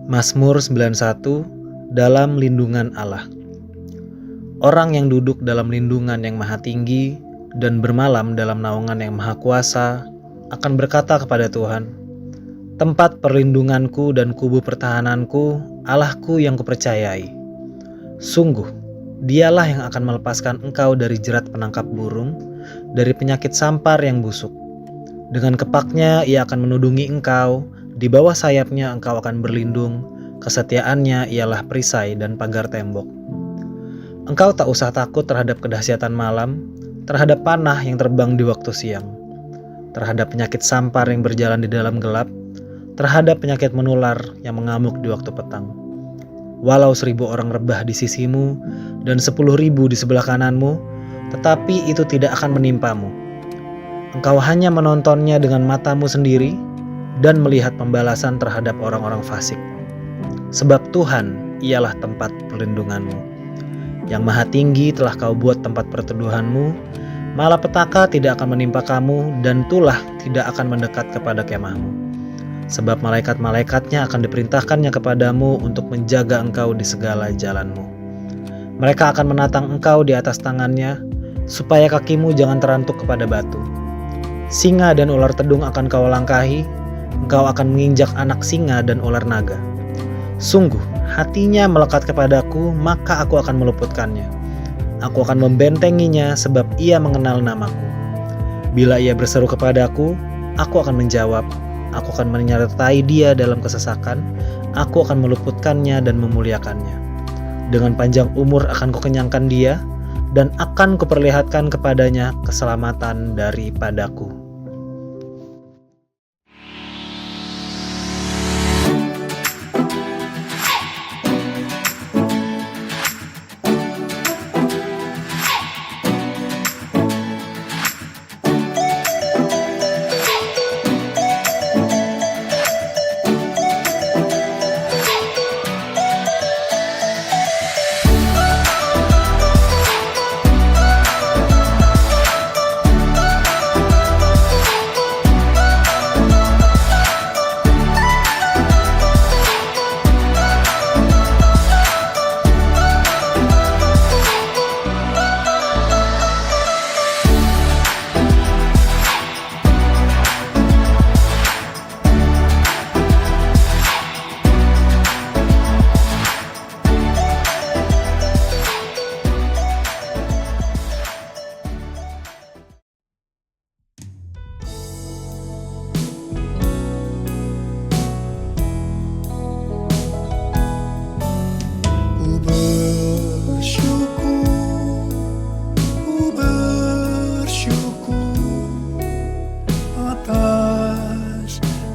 Mazmur 91, dalam lindungan Allah. Orang yang duduk dalam lindungan yang maha tinggi dan bermalam dalam naungan yang maha kuasa akan berkata kepada Tuhan, tempat perlindunganku dan kubu pertahananku, Allahku yang kupercayai. Sungguh, dialah yang akan melepaskan engkau dari jerat penangkap burung, dari penyakit sampar yang busuk. Dengan kepaknya ia akan menudungi engkau, di bawah sayapnya engkau akan berlindung, kesetiaannya ialah perisai dan pagar tembok. Engkau tak usah takut terhadap kedahsyatan malam, terhadap panah yang terbang di waktu siang, terhadap penyakit sampar yang berjalan di dalam gelap, terhadap penyakit menular yang mengamuk di waktu petang. Walau 1.000 orang rebah di sisimu dan 10.000 di sebelah kananmu, tetapi itu tidak akan menimpamu. Engkau hanya menontonnya dengan matamu sendiri dan melihat pembalasan terhadap orang-orang fasik. Sebab Tuhan ialah tempat perlindunganmu. Yang maha tinggi telah kau buat tempat perteduhanmu, malapetaka tidak akan menimpa kamu dan tulah tidak akan mendekat kepada kemahmu. Sebab malaikat-malaikatnya akan diperintahkannya kepadamu untuk menjaga engkau di segala jalanmu. Mereka akan menatang engkau di atas tangannya, supaya kakimu jangan terantuk kepada batu. Singa dan ular tedung akan kau langkahi, engkau akan menginjak anak singa dan ular naga. Sungguh, hatinya melekat kepadaku, maka aku akan meluputkannya. Aku akan membentenginya sebab ia mengenal namaku. Bila ia berseru kepadaku, aku akan menjawab. Aku akan menyertai dia dalam kesesakan. Aku akan meluputkannya dan memuliakannya. Dengan panjang umur akan kukenyangkan dia, dan akan kuperlihatkan kepadanya keselamatan daripadaku.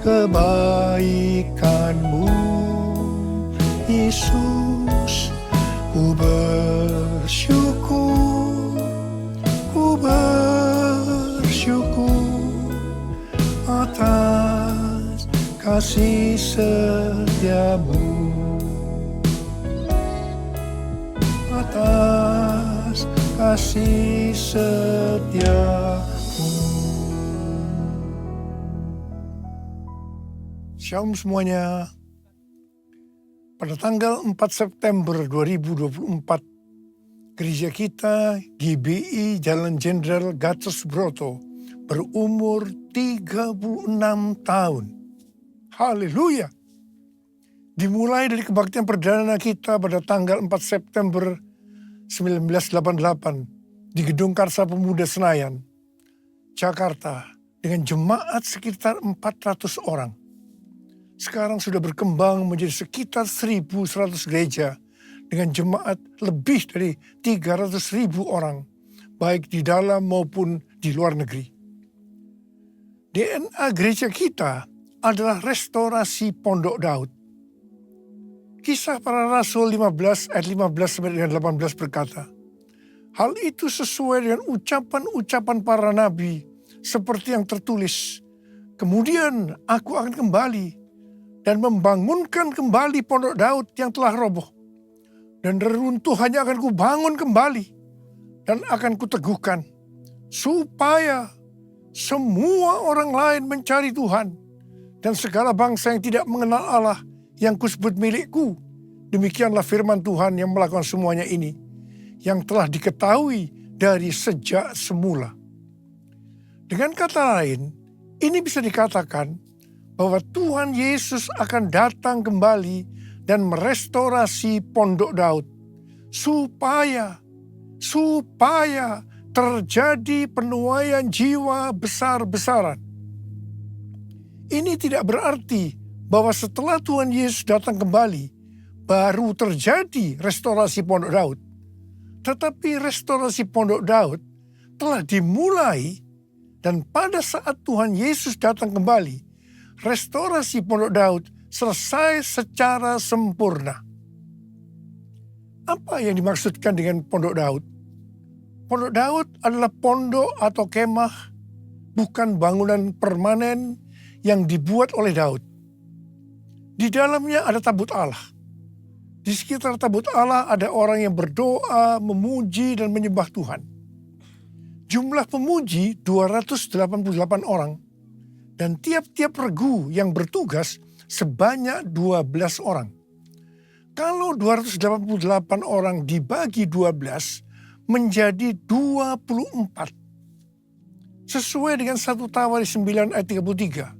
Kebaikanmu, Yesus, ku bersyukur atas kasih setiamu, atas kasih setiamu. Shalom semuanya. Pada tanggal 4 September 2024, gereja kita GBI Jalan Jenderal Gatot Subroto berumur 36 tahun. Haleluya! Dimulai dari kebaktian perdana kita pada tanggal 4 September 1988 di Gedung Karsa Pemuda Senayan, Jakarta, dengan jemaat sekitar 400 orang. Sekarang sudah berkembang menjadi sekitar 1.100 gereja dengan jemaat lebih dari 300.000 orang, baik di dalam maupun di luar negeri. DNA gereja kita adalah restorasi Pondok Daud. Kisah Para Rasul 15 ayat 15-18 berkata, hal itu sesuai dengan ucapan-ucapan para nabi seperti yang tertulis, kemudian aku akan kembali dan membangunkan kembali Pondok Daud yang telah roboh. Dan reruntuhannya akan kubangun kembali dan akan kuteguhkan, supaya semua orang lain mencari Tuhan dan segala bangsa yang tidak mengenal Allah yang kusebut milikku. Demikianlah firman Tuhan yang melakukan semuanya ini, yang telah diketahui dari sejak semula. Dengan kata lain, ini bisa dikatakan bahwa Tuhan Yesus akan datang kembali dan merestorasi Pondok Daud supaya terjadi penuaian jiwa besar-besaran. Ini tidak berarti bahwa setelah Tuhan Yesus datang kembali, baru terjadi restorasi Pondok Daud. Tetapi restorasi Pondok Daud telah dimulai, dan pada saat Tuhan Yesus datang kembali, restorasi Pondok Daud selesai secara sempurna. Apa yang dimaksudkan dengan Pondok Daud? Pondok Daud adalah pondok atau kemah, bukan bangunan permanen yang dibuat oleh Daud. Di dalamnya ada tabut Allah. Di sekitar tabut Allah ada orang yang berdoa, memuji, dan menyembah Tuhan. Jumlah pemuji 288 orang, dan tiap-tiap regu yang bertugas sebanyak 12 orang. Kalau 288 orang dibagi 12 menjadi 24. Sesuai dengan 1 Tawaris 9 ayat 33.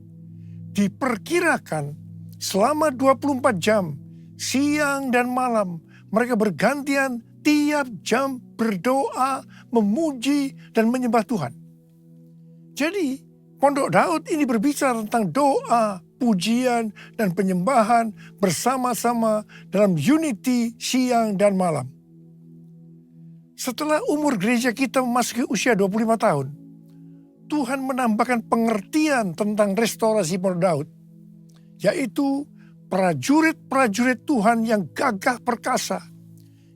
Diperkirakan selama 24 jam, siang dan malam, mereka bergantian tiap jam berdoa, memuji, dan menyembah Tuhan. Jadi, Pondok Daud ini berbicara tentang doa, pujian, dan penyembahan bersama-sama dalam unity siang dan malam. Setelah umur gereja kita memasuki usia 25 tahun, Tuhan menambahkan pengertian tentang restorasi Pondok Daud, yaitu prajurit-prajurit Tuhan yang gagah perkasa,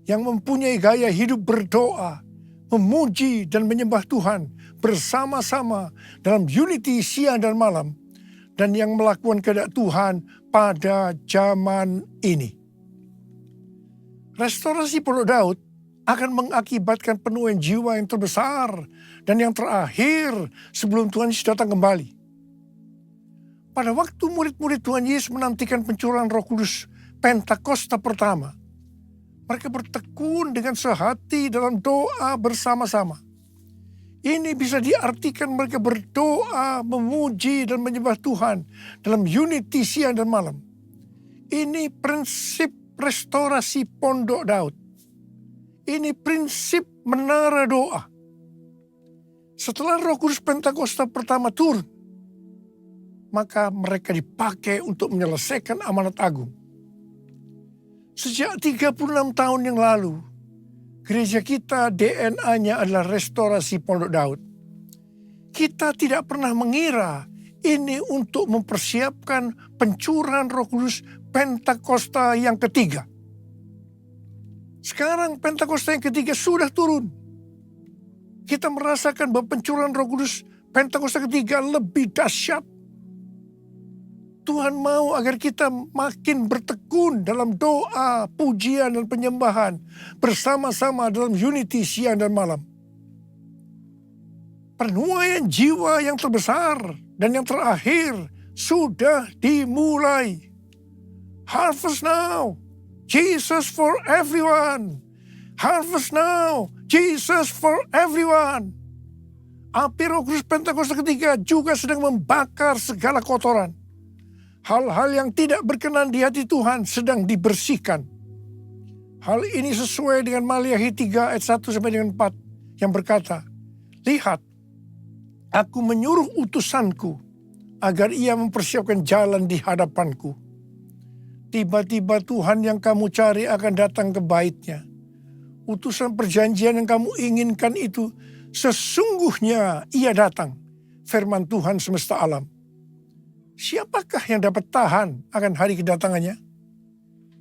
yang mempunyai gaya hidup berdoa, memuji, dan menyembah Tuhan bersama-sama dalam unity siang dan malam, dan yang melakukan kehendak Tuhan pada zaman ini. Restorasi Pondok Daud akan mengakibatkan penuaian jiwa yang terbesar dan yang terakhir sebelum Tuhan Yesus datang kembali. Pada waktu murid-murid Tuhan Yesus menantikan pencurahan Roh Kudus Pentakosta pertama, mereka bertekun dengan sehati dalam doa bersama-sama. Ini bisa diartikan mereka berdoa, memuji, dan menyembah Tuhan dalam unity siang dan malam. Ini prinsip restorasi Pondok Daud. Ini prinsip menara doa. Setelah Roh Kudus Pentakosta pertama turun, maka mereka dipakai untuk menyelesaikan amanat agung. Sejak 36 tahun yang lalu, gereja kita DNA-nya adalah restorasi Pondok Daud. Kita tidak pernah mengira ini untuk mempersiapkan pencurahan Roh Kudus Pentakosta yang ketiga. Sekarang Pentakosta yang ketiga sudah turun. Kita merasakan bahwa pencurahan Roh Kudus Pentakosta ketiga lebih dahsyat. Tuhan mau agar kita makin bertekun dalam doa, pujian, dan penyembahan bersama-sama dalam unity siang dan malam. Penuaian jiwa yang terbesar dan yang terakhir sudah dimulai. Harvest now, Jesus for everyone. Harvest now, Jesus for everyone. Api Roh Kudus Pentakosta ketiga juga sedang membakar segala kotoran. Hal-hal yang tidak berkenan di hati Tuhan sedang dibersihkan. Hal ini sesuai dengan Maliahi 3 ayat 1 sampai dengan 4 yang berkata, "Lihat, aku menyuruh utusanku agar ia mempersiapkan jalan di hadapanku. Tiba-tiba Tuhan yang kamu cari akan datang ke bait-Nya. Utusan perjanjian yang kamu inginkan itu sesungguhnya ia datang, firman Tuhan semesta alam. Siapakah yang dapat tahan akan hari kedatangannya?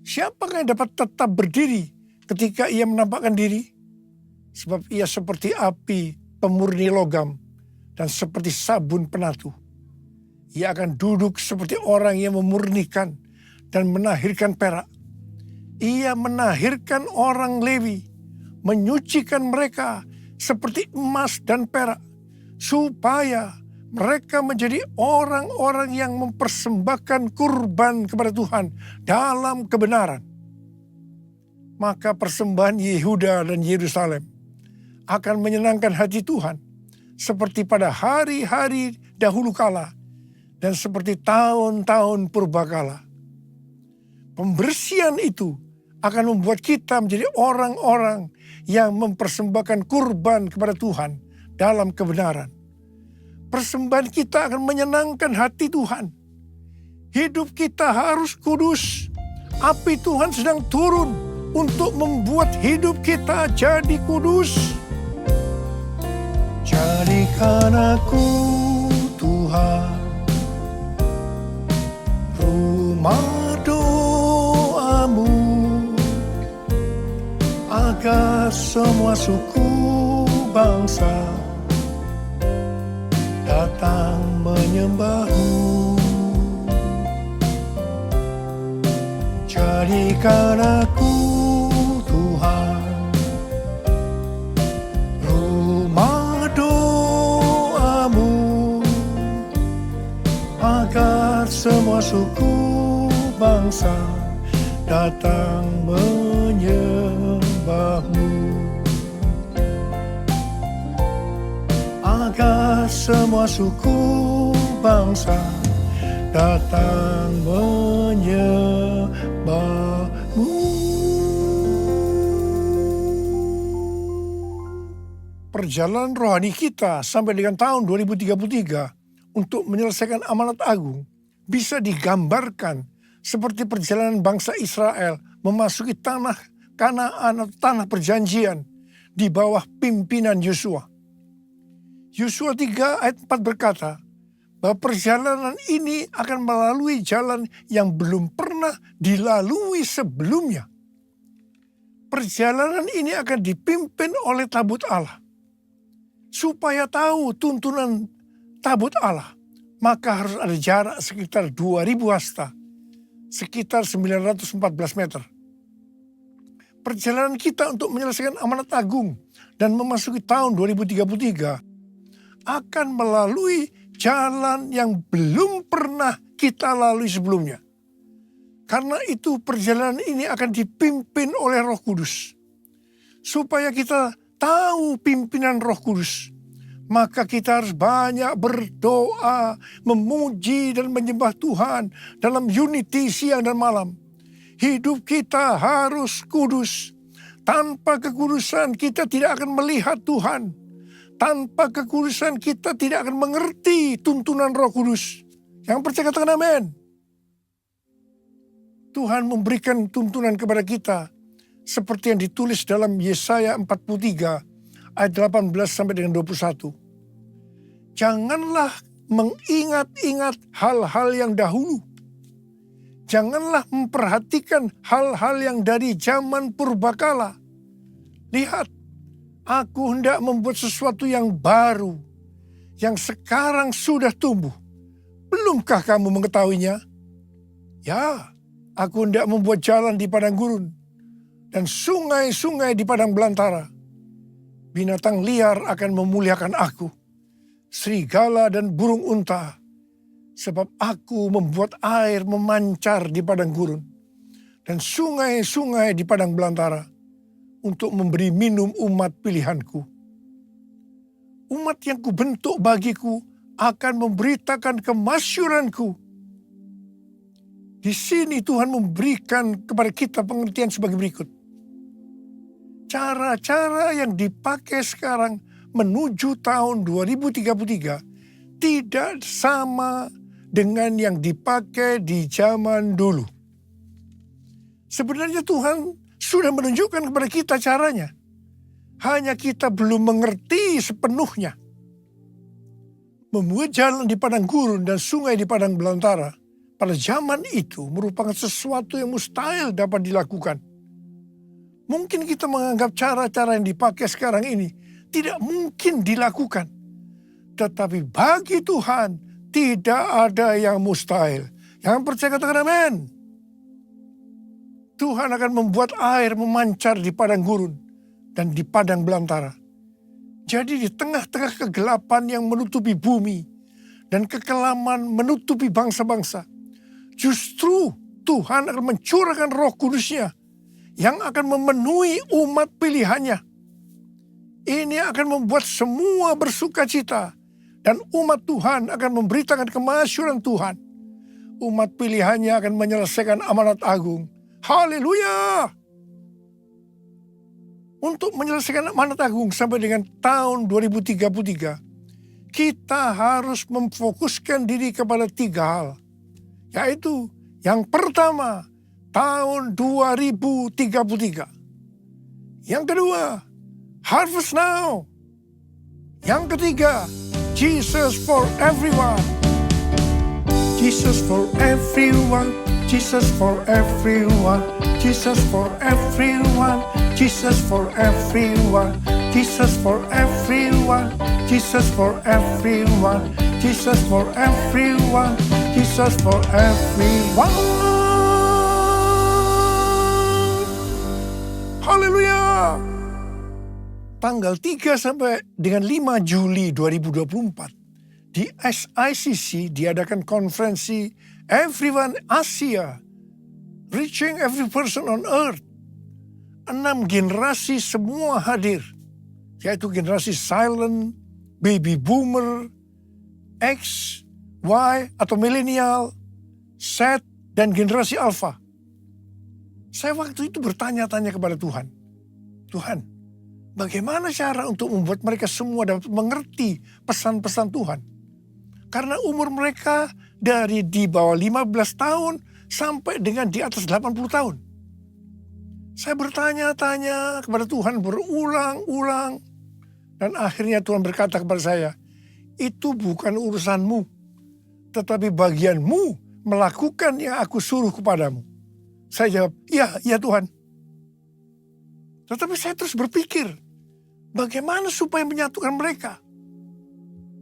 Siapakah yang dapat tetap berdiri ketika ia menampakkan diri? Sebab ia seperti api pemurni logam dan seperti sabun penatu. Ia akan duduk seperti orang yang memurnikan dan menahirkan perak. Ia menahirkan orang Lewi, menyucikan mereka seperti emas dan perak, supaya Mereka menjadi orang-orang yang mempersembahkan kurban kepada Tuhan dalam kebenaran. Maka persembahan Yehuda dan Yerusalem akan menyenangkan hati Tuhan seperti pada hari-hari dahulu kala dan seperti tahun-tahun purbakala. Pembersihan itu akan membuat kita menjadi orang-orang yang mempersembahkan kurban kepada Tuhan dalam kebenaran. Persembahan kita akan menyenangkan hati Tuhan. Hidup kita harus kudus. Api Tuhan sedang turun untuk membuat hidup kita jadi kudus. Jadikan aku, Tuhan, rumah doamu, agar semua suku bangsa datang menyembahmu. Jadikan aku, Tuhan, rumah doamu, agar semua suku bangsa datang menyembahmu. Agar semua suku bangsa datang menyembahmu. Perjalanan rohani kita sampai dengan tahun 2033 untuk menyelesaikan amanat agung bisa digambarkan seperti perjalanan bangsa Israel memasuki tanah Kanaan atau tanah perjanjian di bawah pimpinan Yosua. Yosua 3 ayat 4 berkata bahwa perjalanan ini akan melalui jalan yang belum pernah dilalui sebelumnya. Perjalanan ini akan dipimpin oleh tabut Allah. Supaya tahu tuntunan tabut Allah, maka harus ada jarak sekitar 2000 hasta, sekitar 914 meter. Perjalanan kita untuk menyelesaikan amanat agung dan memasuki tahun 2033 akan melalui jalan yang belum pernah kita lalui sebelumnya. Karena itu perjalanan ini akan dipimpin oleh Roh Kudus. Supaya kita tahu pimpinan Roh Kudus, maka kita harus banyak berdoa, memuji dan menyembah Tuhan dalam unity siang dan malam. Hidup kita harus kudus. Tanpa kekudusan kita tidak akan melihat Tuhan. Tanpa kekudusan kita tidak akan mengerti tuntunan Roh Kudus. Yang percaya katakan amin. Tuhan memberikan tuntunan kepada kita seperti yang ditulis dalam Yesaya 43 ayat 18 sampai dengan 21. Janganlah mengingat-ingat hal-hal yang dahulu. Janganlah memperhatikan hal-hal yang dari zaman purbakala. Lihat, aku hendak membuat sesuatu yang baru, yang sekarang sudah tumbuh. Belumkah kamu mengetahuinya? Ya, aku hendak membuat jalan di padang gurun, dan sungai-sungai di padang belantara. Binatang liar akan memuliakan aku, serigala dan burung unta, sebab aku membuat air memancar di padang gurun, dan sungai-sungai di padang belantara, untuk memberi minum umat pilihanku. Umat yang kubentuk bagiku akan memberitakan kemasyuranku. Di sini Tuhan memberikan kepada kita pengertian sebagai berikut. Cara-cara yang dipakai sekarang menuju tahun 2033 tidak sama dengan yang dipakai di zaman dulu. Sebenarnya Tuhan sudah menunjukkan kepada kita caranya. Hanya kita belum mengerti sepenuhnya. Membuat jalan di padang gurun dan sungai di padang belantara pada zaman itu merupakan sesuatu yang mustahil dapat dilakukan. Mungkin kita menganggap cara-cara yang dipakai sekarang ini tidak mungkin dilakukan. Tetapi bagi Tuhan tidak ada yang mustahil. Yang percaya katakan amin. Tuhan akan membuat air memancar di padang gurun dan di padang belantara. Jadi di tengah-tengah kegelapan yang menutupi bumi, dan kekelaman menutupi bangsa-bangsa. Justru Tuhan akan mencurahkan Roh Kudus-Nya yang akan memenuhi umat pilihannya. Ini akan membuat semua bersuka cita dan umat Tuhan akan memberitakan kemasyhuran Tuhan. Umat pilihannya akan menyelesaikan amanat agung. Haleluya! Untuk menyelesaikan amanat agung sampai dengan tahun 2033, kita harus memfokuskan diri kepada 3 hal. Yaitu yang pertama, tahun 2033. Yang kedua, harvest now. Yang ketiga, Jesus for everyone. Jesus for everyone. Jesus for everyone. Jesus for everyone. Jesus for everyone. Jesus for everyone. Jesus for everyone. Jesus for everyone. Jesus for everyone. Haleluya. Tanggal 3 sampai dengan 5 Juli 2024 di SICC diadakan konferensi Everyone Asia, Reaching Every Person on Earth. 6 generasi semua hadir, yaitu generasi silent, baby boomer, X, Y atau milenial, Z, dan generasi alpha. Saya waktu itu bertanya-tanya kepada Tuhan, Tuhan, bagaimana cara untuk membuat mereka semua dapat mengerti pesan-pesan Tuhan? Karena umur mereka dari di bawah 15 tahun sampai dengan di atas 80 tahun. Saya bertanya-tanya kepada Tuhan berulang-ulang. Dan akhirnya Tuhan berkata kepada saya, itu bukan urusanmu, tetapi bagianmu melakukan yang aku suruh kepadamu. Saya jawab, ya Tuhan. Tetapi saya terus berpikir, bagaimana supaya menyatukan mereka?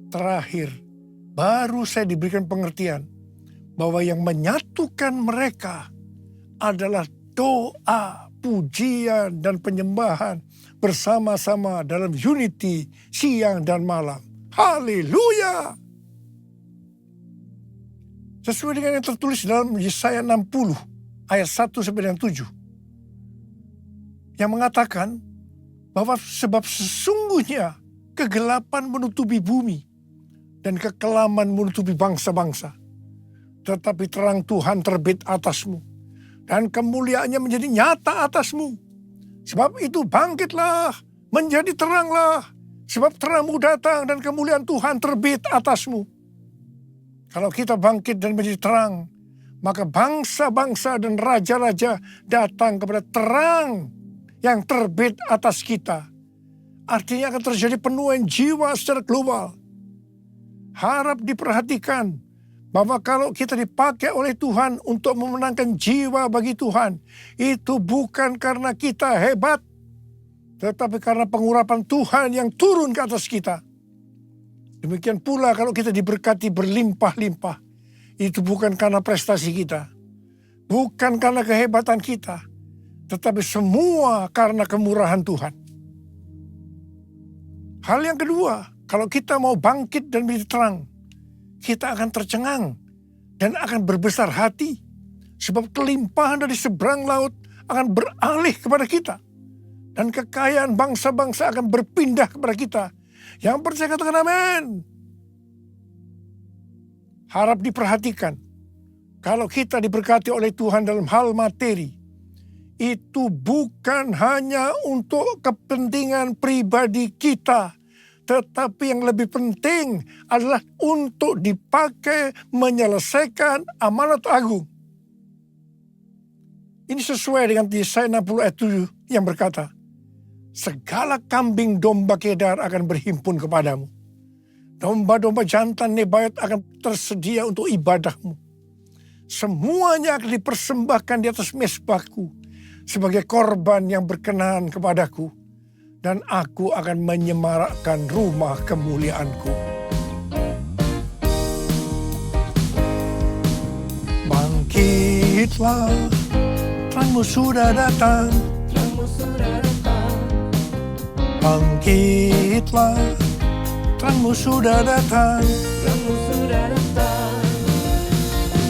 Terakhir, baru saya diberikan pengertian bahwa yang menyatukan mereka adalah doa, pujian, dan penyembahan bersama-sama dalam unity siang dan malam. Haleluya! Sesuai dengan yang tertulis dalam Yesaya 60 ayat 1 sampai dengan 7. Yang mengatakan bahwa sebab sesungguhnya kegelapan menutupi bumi dan kekelaman menutupi bangsa-bangsa. Tetapi terang Tuhan terbit atasmu dan kemuliaannya menjadi nyata atasmu. Sebab itu bangkitlah, menjadi teranglah. Sebab terangmu datang dan kemuliaan Tuhan terbit atasmu. Kalau kita bangkit dan menjadi terang, maka bangsa-bangsa dan raja-raja datang kepada terang yang terbit atas kita. Artinya akan terjadi penuaian jiwa secara global. Harap diperhatikan bahwa kalau kita dipakai oleh Tuhan untuk memenangkan jiwa bagi Tuhan, itu bukan karena kita hebat, tetapi karena pengurapan Tuhan yang turun ke atas kita. Demikian pula kalau kita diberkati berlimpah-limpah, itu bukan karena prestasi kita, bukan karena kehebatan kita, tetapi semua karena kemurahan Tuhan. Hal yang kedua, kalau kita mau bangkit dan menjadi terang, kita akan tercengang dan akan berbesar hati. Sebab kelimpahan dari seberang laut akan beralih kepada kita. Dan kekayaan bangsa-bangsa akan berpindah kepada kita. Yang percaya katakan amin. Harap diperhatikan. Kalau kita diberkati oleh Tuhan dalam hal materi, itu bukan hanya untuk kepentingan pribadi kita, tetapi yang lebih penting adalah untuk dipakai menyelesaikan amanat agung. Ini sesuai dengan Yesaya 60 ayat 7 yang berkata, segala kambing domba Kedar akan berhimpun kepadamu. Domba-domba jantan Nebayot akan tersedia untuk ibadahmu. Semuanya akan dipersembahkan di atas mezbahku sebagai korban yang berkenan kepadaku. Dan aku akan menyemarakkan rumah kemuliaanku. Bangkitlah, terangmu sudah datang. Bangkitlah, terangmu sudah datang. sudah datang.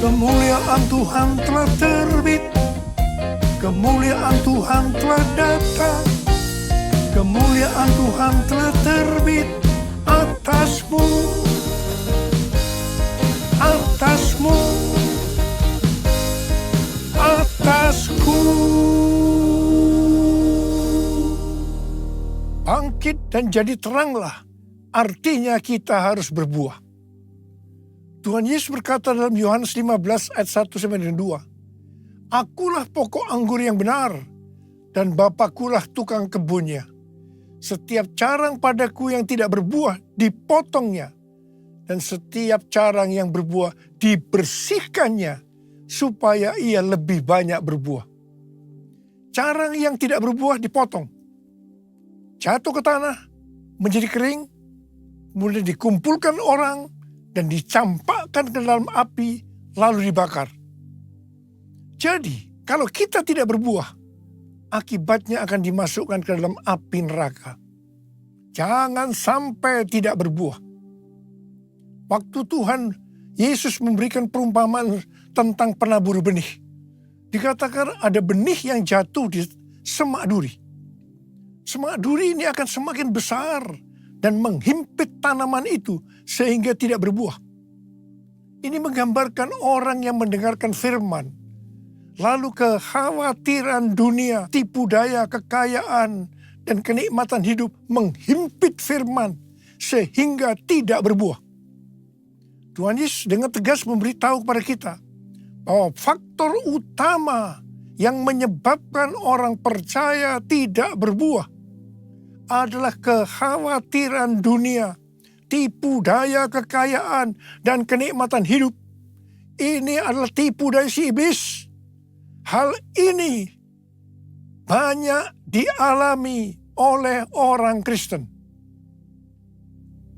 Kemuliaan Tuhan telah terbit, kemuliaan Tuhan telah datang, kemuliaan Tuhan telah terbit atasmu, atasmu, atasku. Bangkit dan jadi teranglah, artinya kita harus berbuah. Tuhan Yesus berkata dalam Yohanes 15 ayat 1-2, Akulah pokok anggur yang benar, dan Bapakulah tukang kebunnya. Setiap carang padaku yang tidak berbuah, dipotongnya. Dan setiap carang yang berbuah, dibersihkannya, supaya ia lebih banyak berbuah. Carang yang tidak berbuah dipotong, jatuh ke tanah, menjadi kering, kemudian dikumpulkan orang, dan dicampakkan ke dalam api, lalu dibakar. Jadi, kalau kita tidak berbuah, akibatnya akan dimasukkan ke dalam api neraka. Jangan sampai tidak berbuah. Waktu Tuhan Yesus memberikan perumpamaan tentang penabur benih, dikatakan ada benih yang jatuh di semak duri. Semak duri ini akan semakin besar dan menghimpit tanaman itu sehingga tidak berbuah. Ini menggambarkan orang yang mendengarkan firman, lalu kekhawatiran dunia, tipu daya, kekayaan, dan kenikmatan hidup menghimpit firman sehingga tidak berbuah. Tuhan Yesus dengan tegas memberitahu kepada kita bahwa faktor utama yang menyebabkan orang percaya tidak berbuah adalah kekhawatiran dunia, tipu daya kekayaan, dan kenikmatan hidup. Ini adalah tipu daya si iblis. Hal ini banyak dialami oleh orang Kristen.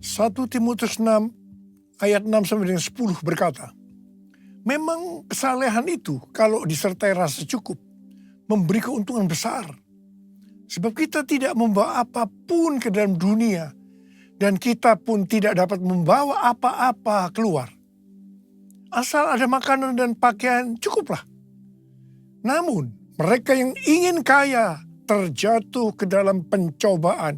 1 Timotius 6 ayat 6-10 berkata, memang kesalehan itu kalau disertai rasa cukup memberi keuntungan besar. Sebab kita tidak membawa apapun ke dalam dunia, dan kita pun tidak dapat membawa apa-apa keluar. Asal ada makanan dan pakaian, cukuplah. Namun, mereka yang ingin kaya terjatuh ke dalam pencobaan,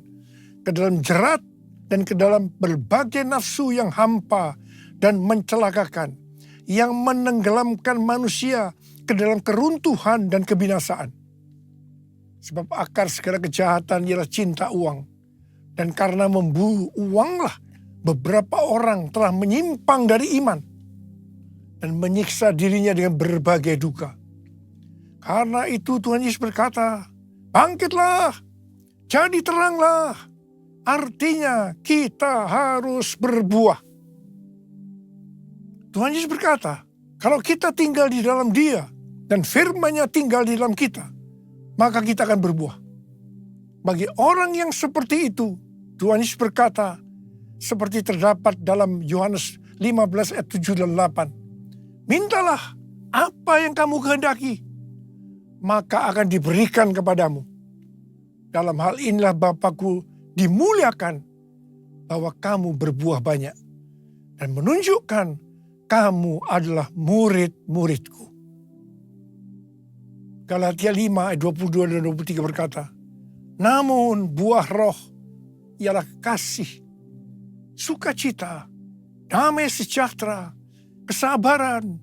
ke dalam jerat, dan ke dalam berbagai nafsu yang hampa dan mencelakakan, yang menenggelamkan manusia ke dalam keruntuhan dan kebinasaan. Sebab akar segala kejahatan ialah cinta uang. Dan karena memburu uanglah beberapa orang telah menyimpang dari iman dan menyiksa dirinya dengan berbagai duka. Karena itu Tuhan Yesus berkata, bangkitlah, jadi teranglah. Artinya kita harus berbuah. Tuhan Yesus berkata, kalau kita tinggal di dalam Dia dan firman-Nya tinggal di dalam kita, maka kita akan berbuah. Bagi orang yang seperti itu, Tuhan Yesus berkata, seperti terdapat dalam Yohanes 15 ayat 7 dan 8. Mintalah apa yang kamu kehendaki, maka akan diberikan kepadamu. Dalam hal inilah Bapakku dimuliakan, bahwa kamu berbuah banyak, dan menunjukkan kamu adalah murid-muridku. Galatia 5 ayat 22 dan 23 berkata, namun buah roh ialah kasih, sukacita, damai sejahtera, kesabaran,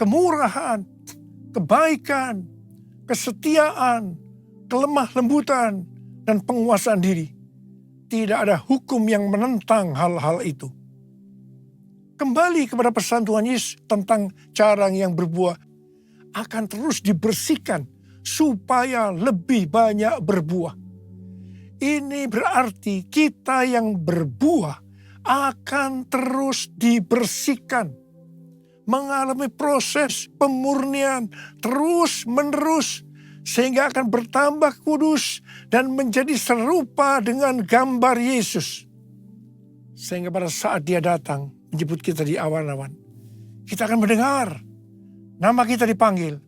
kemurahan, kebaikan, kesetiaan, kelemah lembutan, dan penguasaan diri. Tidak ada hukum yang menentang hal-hal itu. Kembali kepada pesan Tuhan Yesus tentang carang yang berbuah, akan terus dibersihkan supaya lebih banyak berbuah. Ini berarti kita yang berbuah akan terus dibersihkan, mengalami proses pemurnian terus-menerus, sehingga akan bertambah kudus dan menjadi serupa dengan gambar Yesus. Sehingga pada saat Dia datang menjemput kita di awan-awan, kita akan mendengar nama kita dipanggil,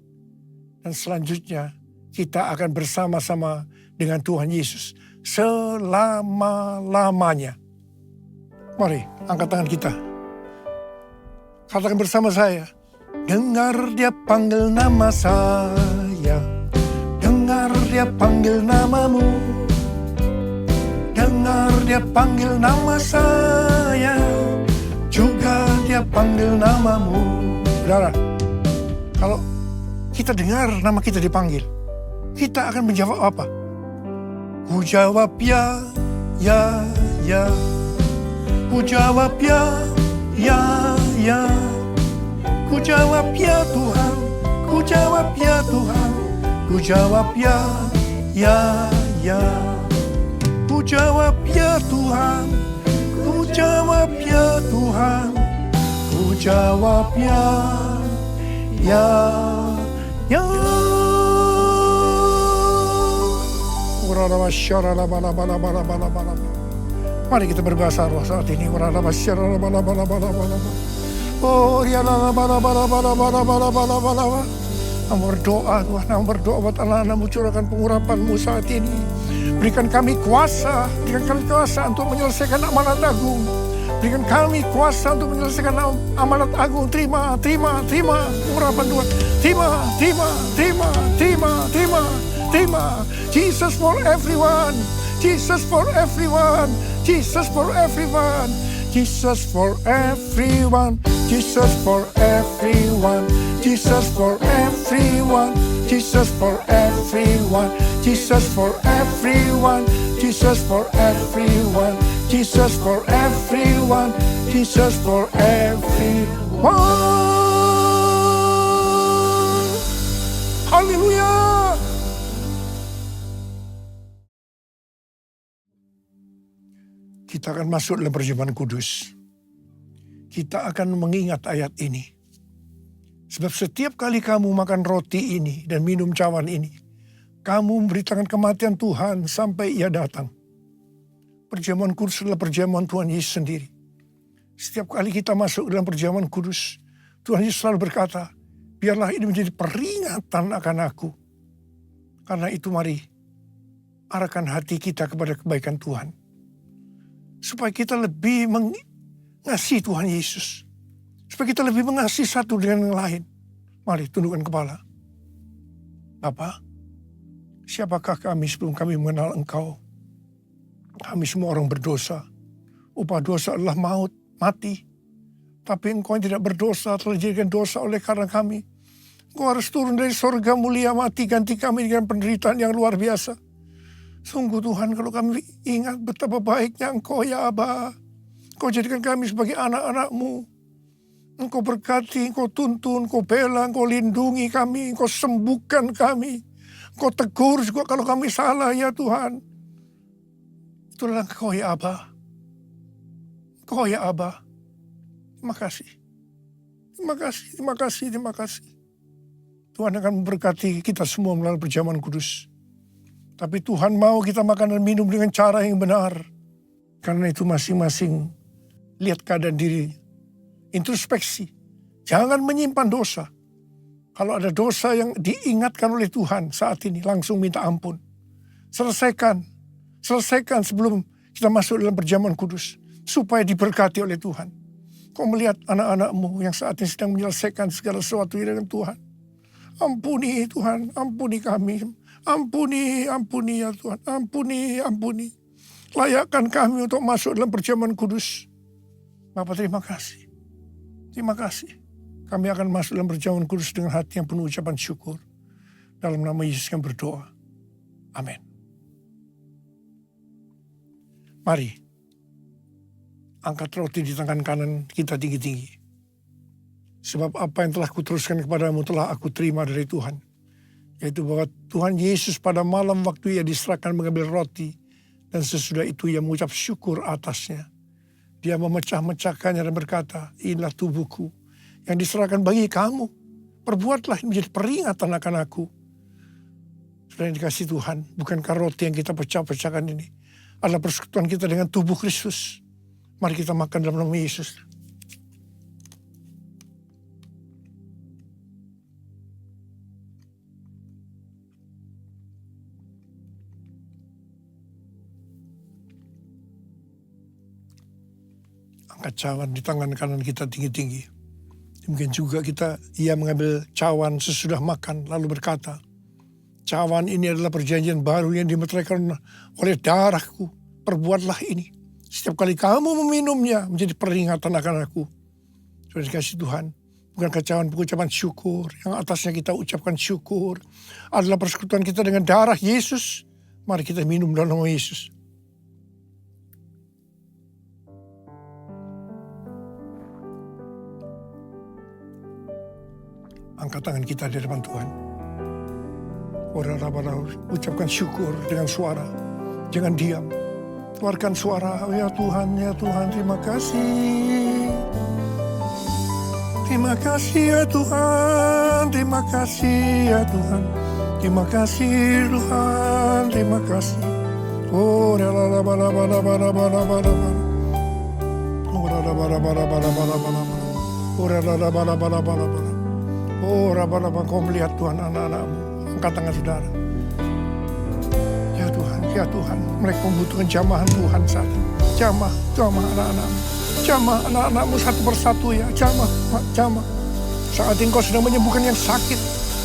dan selanjutnya kita akan bersama-sama dengan Tuhan Yesus selama-lamanya. Mari angkat tangan kita. Katakan bersama saya. Dengar dia panggil nama saya. Dengar dia panggil namamu. Dengar dia panggil nama saya. Juga dia panggil namamu. Saudara, kalau kita dengar nama kita dipanggil, kita akan menjawab apa? Ku jawab ya, ya, ya. Ku jawab ya, ya, ya. Ku jawab ya Tuhan. Ku jawab ya Tuhan. Ku jawab ya, ya, ya. Ku jawab ya Tuhan. Ku jawab ya Tuhan. Ku jawab ya, ya, ya. Mari kita berbahasa roh saat ini. Oh, Aku berdoa Tuhan, aku berdoa buat anak-anakmu, curahkan pengurapan-mu saat ini. Berikan kami kuasa, untuk menyelesaikan amanat agung. Berikan kami kuasa untuk menyelesaikan amanat agung. Terima pengurapan Tuhan. Terima. Jesus for everyone. Jesus for everyone. Jesus for everyone. Jesus for everyone. Jesus for everyone. Jesus for everyone. Jesus for everyone. Jesus for everyone. Jesus for everyone. Jesus for everyone. Jesus for everyone. Haleluya. Kita akan masuk dalam perjamuan kudus. Kita akan mengingat ayat ini. Sebab setiap kali kamu makan roti ini dan minum cawan ini, kamu memberitakan kematian Tuhan sampai ia datang. Perjamuan kudus adalah perjamuan Tuhan Yesus sendiri. Setiap kali kita masuk dalam perjamuan kudus, Tuhan Yesus selalu berkata, biarlah ini menjadi peringatan akan aku. Karena itu mari, arahkan hati kita kepada kebaikan Tuhan. Supaya kita lebih mengasihi Tuhan Yesus. Supaya kita lebih mengasihi satu dengan yang lain. Mari tundukkan kepala. Bapa, siapakah kami sebelum kami mengenal Engkau? Kami semua orang berdosa. Upah dosa adalah maut, mati. Tapi Engkau yang tidak berdosa telah dijadikan dosa oleh karena kami. Engkau harus turun dari sorga mulia, mati, ganti kami dengan penderitaan yang luar biasa. Sungguh Tuhan, kalau kami ingat betapa baiknya Engkau ya Aba. Engkau jadikan kami sebagai anak-anak-Mu. Engkau berkati, Engkau tuntun, Engkau bela, Engkau lindungi kami, Engkau sembuhkan kami. Engkau tegur juga kalau kami salah ya Tuhan. Itulah Engkau ya Aba. Engkau ya Aba. Terima kasih. Terima kasih. Tuhan akan memberkati kita semua melalui perjamuan kudus. Tapi Tuhan mau kita makan dan minum dengan cara yang benar. Karena itu masing-masing lihat keadaan diri. Introspeksi. Jangan menyimpan dosa. Kalau ada dosa yang diingatkan oleh Tuhan saat ini, langsung minta ampun. Selesaikan sebelum kita masuk dalam perjamuan kudus. Supaya diberkati oleh Tuhan. Kau melihat anak-anak-Mu yang saat ini sedang menyelesaikan segala sesuatu dengan Tuhan. Ampuni Tuhan, ampuni kami. Ampuni ya Tuhan, ampuni. Layakkan kami untuk masuk dalam perjamuan kudus. Bapa, terima kasih. Kami akan masuk dalam perjamuan kudus dengan hati yang penuh ucapan syukur. Dalam nama Yesus kami berdoa. Amin. Mari, angkat roti di tangan kanan kita tinggi-tinggi. Sebab apa yang telah kuteruskan kepadamu telah aku terima dari Tuhan. Yaitu bahwa Tuhan Yesus pada malam waktu ia diserahkan mengambil roti. Dan sesudah itu ia mengucap syukur atasnya. Dia memecah-mecahkannya dan berkata, inilah tubuhku yang diserahkan bagi kamu. Perbuatlah ini menjadi peringatan akan aku. Sudah dikasih Tuhan, bukankah roti yang kita pecah-pecahkan ini adalah persekutuan kita dengan tubuh Kristus. Mari kita makan dalam nama Yesus. Angkat cawan di tangan kanan kita tinggi-tinggi. Mungkin juga ia mengambil cawan sesudah makan lalu berkata, cawan ini adalah perjanjian baru yang dimeteraikan oleh darahku. Perbuatlah ini. Setiap kali kamu meminumnya menjadi peringatan akan aku. Sudah dikasih Tuhan. Bukankah cawan pengucapan syukur yang atasnya kita ucapkan syukur adalah persekutuan kita dengan darah Yesus. Mari kita minum dalam nama Yesus. Angkat tangan kita di depan Tuhan. Ucapkan syukur dengan suara. Jangan diam. Keluarkan suara. Ya Tuhan, terima kasih. Terima kasih ya Tuhan. Terima kasih ya Tuhan. Terima kasih Tuhan. Terima kasih. Oh, kau melihat Tuhan anak-anakmu. Angkat tangan saudara. Ya Tuhan, mereka membutuhkan jamahan Tuhan saat ini. Jamah anak-anakmu. Jamah anak-anakmu satu persatu ya. Jamah. Saat ini kau sedang menyembuhkan yang sakit.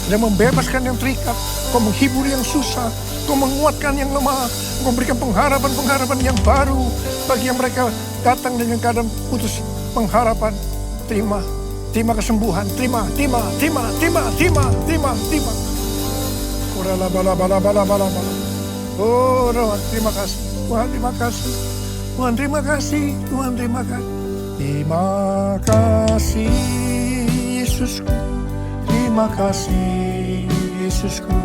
Sedang membebaskan yang terikat. Kau menghibur yang susah. Kau menguatkan yang lemah. Kau memberikan pengharapan yang baru. Bagi yang mereka datang dengan keadaan putus pengharapan. Terima kesembuhan. Terima. Oh Tuhan, terima kasih. Tuhan, terima kasih. Tuhan, terima kasih. Tuhan, terima kasih. Terima kasih Yesusku. Terima kasih Yesusku.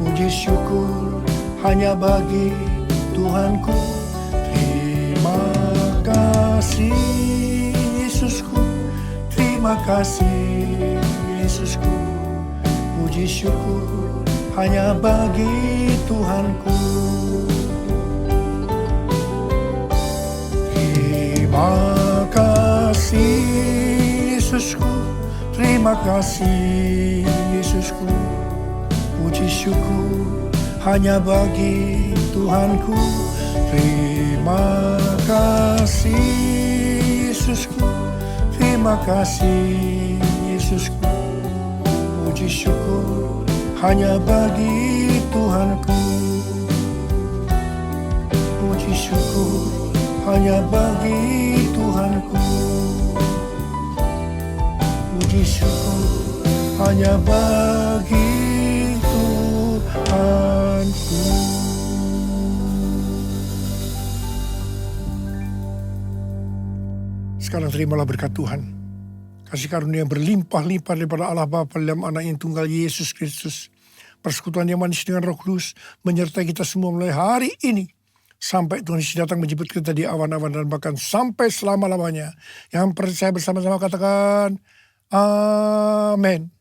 Puji syukur hanya bagi Tuhanku. Terima kasih Yesusku. Terima kasih Yesusku. Puji syukur hanya bagi Tuhanku. Terima kasih Yesusku. Terima kasih Yesusku. Puji syukur hanya bagi Tuhanku. Terima kasih Yesusku. Terima kasih Yesusku. Puji syukur hanya bagi Tuhanku. Puji syukur hanya bagi Tuhanku. Puji syukur hanya bagi Tuhanku. Sekarang terimalah berkat Tuhan. Kasih karunia yang berlimpah-limpah daripada Allah Bapa dalam anak yang tunggal Yesus Kristus. Persekutuan yang manis dengan Roh Kudus menyertai kita semua mulai hari ini. Sampai Tuhan Yesus datang menjemput kita di awan-awan dan bahkan sampai selama-lamanya. Yang percaya bersama-sama katakan, Amin.